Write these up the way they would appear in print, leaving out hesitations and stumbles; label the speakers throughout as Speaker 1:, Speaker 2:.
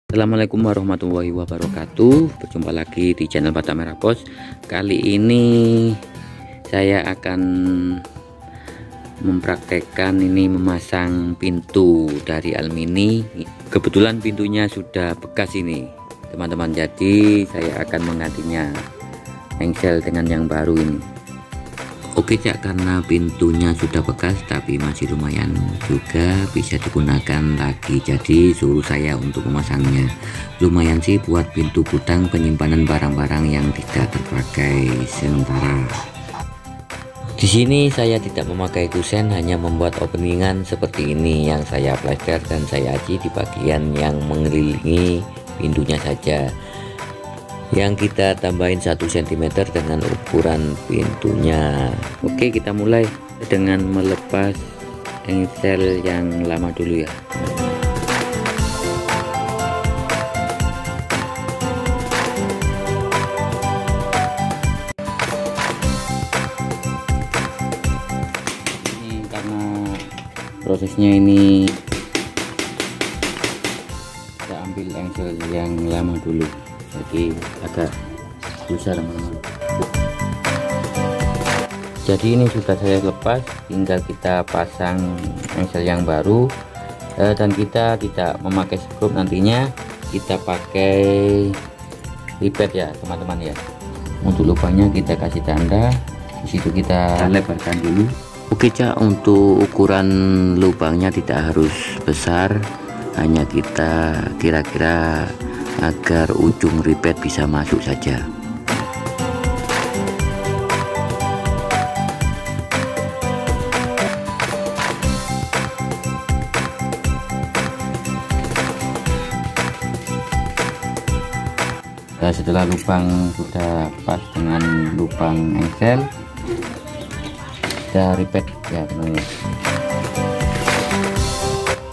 Speaker 1: Assalamualaikum warahmatullahi wabarakatuh. Berjumpa lagi di channel Batak Merah Bos. Kali ini saya akan mempraktekkan memasang pintu dari alumini. Kebetulan pintunya sudah bekas ini teman-teman, jadi saya akan menggantinya engsel dengan yang baru ini. Oke Cak, karena pintunya sudah bekas tapi masih lumayan juga bisa digunakan lagi, jadi suruh saya untuk memasangnya. Lumayan sih buat pintu gudang penyimpanan barang-barang yang tidak terpakai sementara. Di sini saya tidak memakai kusen, hanya membuat openingan seperti ini yang saya plester dan saya aci di bagian yang mengelilingi pintunya saja. Yang kita tambahin 1 cm dengan ukuran pintunya. Oke, kita mulai dengan melepas engsel yang lama dulu ya. Ini karena prosesnya ini kita ambil engsel yang lama dulu, jadi agak susah teman-teman. Jadi ini sudah saya lepas, tinggal kita pasang engsel yang baru, dan kita tidak memakai skrup, nantinya kita pakai ribet ya teman-teman ya. Untuk lubangnya kita kasih tanda, disitu kita lebarkan dulu. Oke Cak, untuk ukuran lubangnya tidak harus besar, hanya kita kira-kira agar ujung ribet bisa masuk saja. Nah, setelah lubang sudah pas dengan lubang engsel, kita ribet ya teman-teman.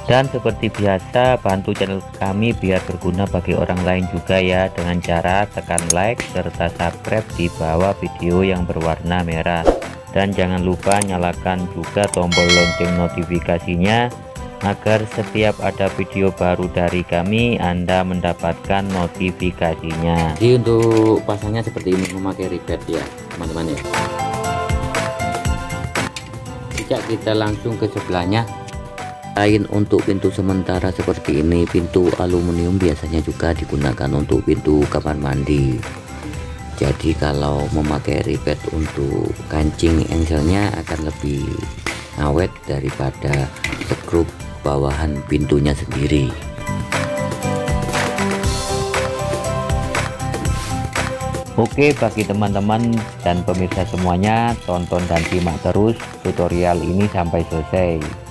Speaker 1: Dan seperti biasa, bantu channel kami biar berguna bagi orang lain juga ya, dengan cara tekan like serta subscribe di bawah video yang berwarna merah. Dan jangan lupa nyalakan juga tombol lonceng notifikasinya agar setiap ada video baru dari kami Anda mendapatkan notifikasinya. Jadi untuk pasangnya seperti ini, memakai ribet ya teman-teman ya. Jika kita langsung ke sebelahnya. Lain untuk pintu sementara seperti ini, pintu aluminium biasanya juga digunakan untuk pintu kamar mandi. Jadi kalau memakai ribet untuk kancing engselnya akan lebih awet daripada skrup bawahan pintunya sendiri. Oke, bagi teman-teman dan pemirsa semuanya, tonton dan simak terus tutorial ini sampai selesai.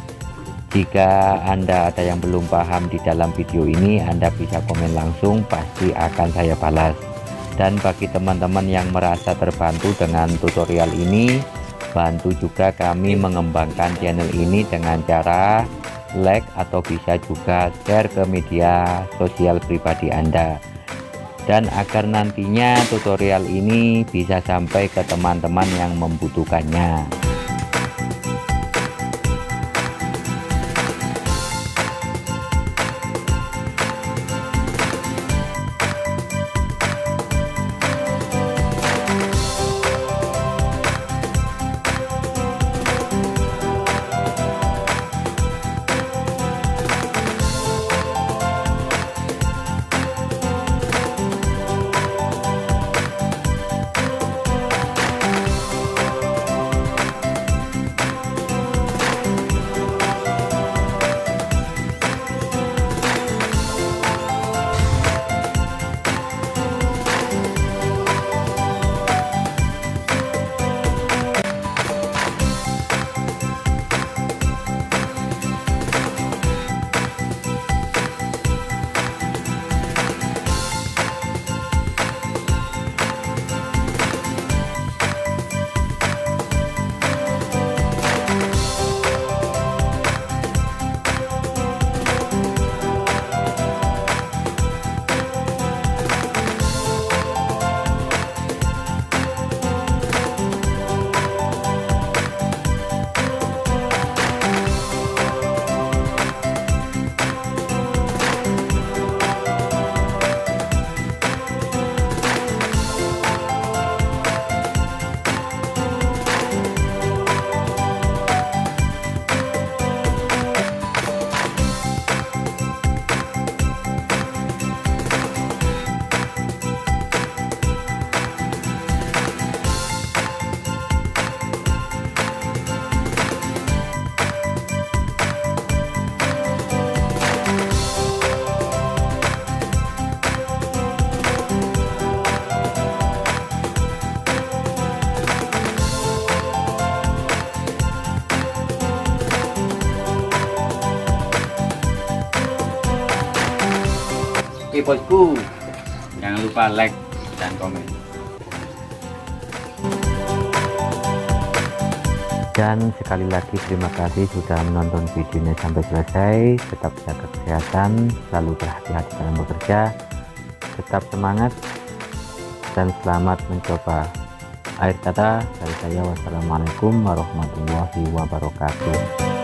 Speaker 1: Jika Anda ada yang belum paham di dalam video ini, Anda bisa komen langsung, pasti akan saya balas. Dan bagi teman-teman yang merasa terbantu dengan tutorial ini, bantu juga kami mengembangkan channel ini dengan cara like atau bisa juga share ke media sosial pribadi Anda. Dan agar nantinya tutorial ini bisa sampai ke teman-teman yang membutuhkannya. Oke bosku, jangan lupa like dan komen. Dan sekali lagi terima kasih sudah menonton videonya sampai selesai. Tetap jaga kesehatan, selalu berhati-hati dalam bekerja, tetap semangat, dan selamat mencoba. Akhir kata dari saya, wassalamualaikum warahmatullahi wabarakatuh.